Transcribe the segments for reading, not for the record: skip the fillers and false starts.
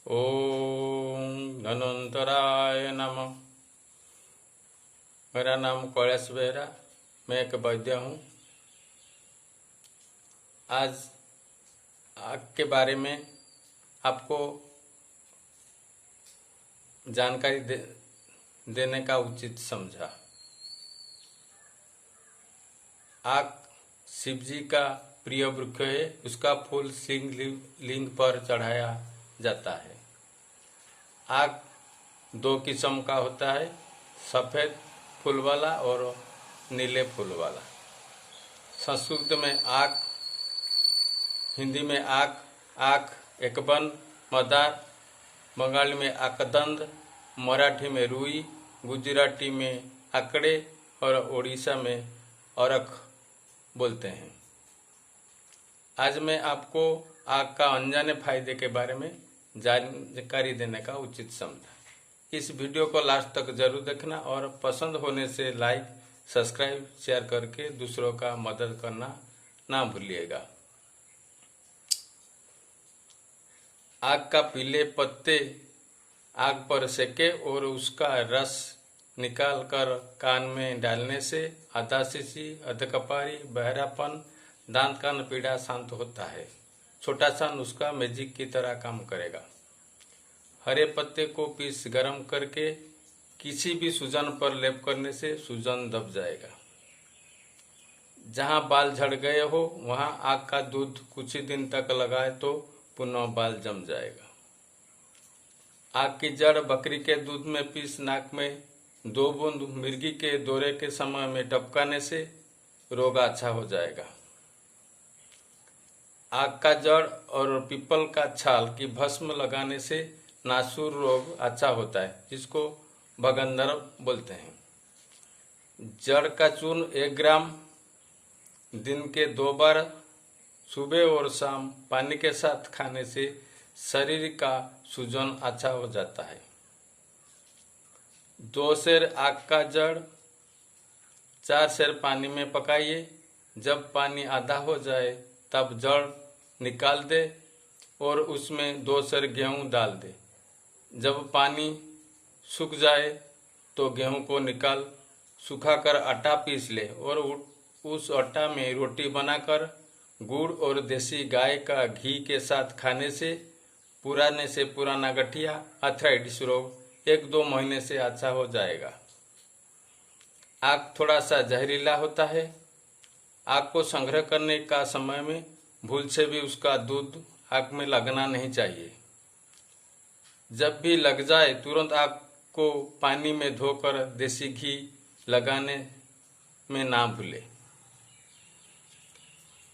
ओम धन्वंतराय नमः। मेरा नाम कैलाश बेहरा, मैं एक वैद्य हूँ। आज आग के बारे में आपको जानकारी देने का उचित समझा। आग शिव जी का प्रिय वृक्ष है। उसका फूल लिंग पर चढ़ाया जाता है। आग दो किस्म का होता है, सफ़ेद फूल वाला और नीले फूल वाला। संस्कृत में आग, हिंदी में आग, आख, एकबन, मदार, बंगाली में आकदंद, मराठी में रुई, गुजराती में आकड़े और उड़ीसा में अरख बोलते हैं। आज मैं आपको आग का अनजाने फायदे के बारे में जानकारी देने का उचित समझा। इस वीडियो को लास्ट तक जरूर देखना और पसंद होने से लाइक, सब्सक्राइब, शेयर करके दूसरों का मदद करना ना भूलिएगा। आग का पीले पत्ते आग पर सेके और उसका रस निकाल कर कान में डालने से आधा शीशी, अधकपारी, बहरापन, दांत कान पीड़ा शांत होता है। छोटा सा नुस्खा मैजिक की तरह काम करेगा। हरे पत्ते को पीस गर्म करके किसी भी सूजन पर लेप करने से सूजन दब जाएगा। जहां बाल झड़ गए हो वहां आग का दूध कुछ ही दिन तक लगाए तो पुनः बाल जम जाएगा। आग की जड़ बकरी के दूध में पीस नाक में 2 बूंद मिर्गी के दौरे के समय में टपकाने से रोग अच्छा हो जाएगा। आग का जड़ और पीपल का छाल की भस्म लगाने से नासूर रोग अच्छा होता है, जिसको भगंदर बोलते हैं। जड़ का चूर्ण 1 ग्राम दिन के 2 बार सुबह और शाम पानी के साथ खाने से शरीर का सूजन अच्छा हो जाता है। 2 सेर आग का जड़ 4 सेर पानी में पकाइए। जब पानी आधा हो जाए तब जड़ निकाल दे और उसमें 2 सेर गेहूं डाल दे। जब पानी सूख जाए तो गेहूं को निकाल सुखाकर आटा पीस ले और उस आटा में रोटी बनाकर गुड़ और देसी गाय का घी के साथ खाने से पुराने से पुराना गठिया, आर्थराइटिस रोग 1-2 महीने से अच्छा हो जाएगा। आग थोड़ा सा जहरीला होता है। आग को संग्रह करने का समय में भूल से भी उसका दूध आग में लगना नहीं चाहिए। जब भी लग जाए तुरंत आग को पानी में धोकर देसी घी लगाने में ना भूले।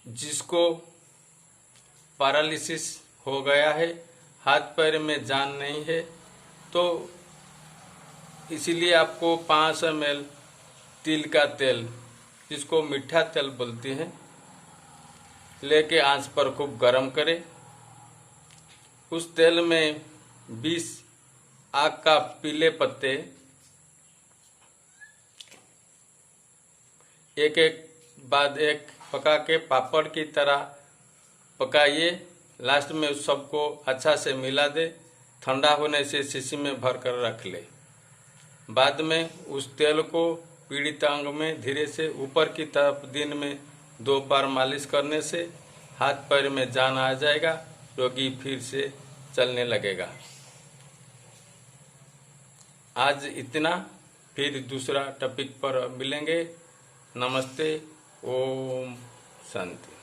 जिसको पैरालिसिस हो गया है, हाथ पैर में जान नहीं है, तो इसीलिए आपको 5 ml तिल का तेल, जिसको मीठा तेल बोलते हैं, लेके आंच पर खूब गर्म करें। उस तेल में 20 आग का पीले पत्ते एक बाद एक पका के पापड़ की तरह पकाइए। लास्ट में उस सबको अच्छा से मिला दे। ठंडा होने से शीशी में भर कर रख ले। बाद में उस तेल को पीड़ित अंग में धीरे से ऊपर की तरफ दिन में 2 बार मालिश करने से हाथ पैर में जान आ जाएगा। रोगी फिर से चलने लगेगा। आज इतना, फिर दूसरा टॉपिक पर मिलेंगे। नमस्ते। ओम शांति।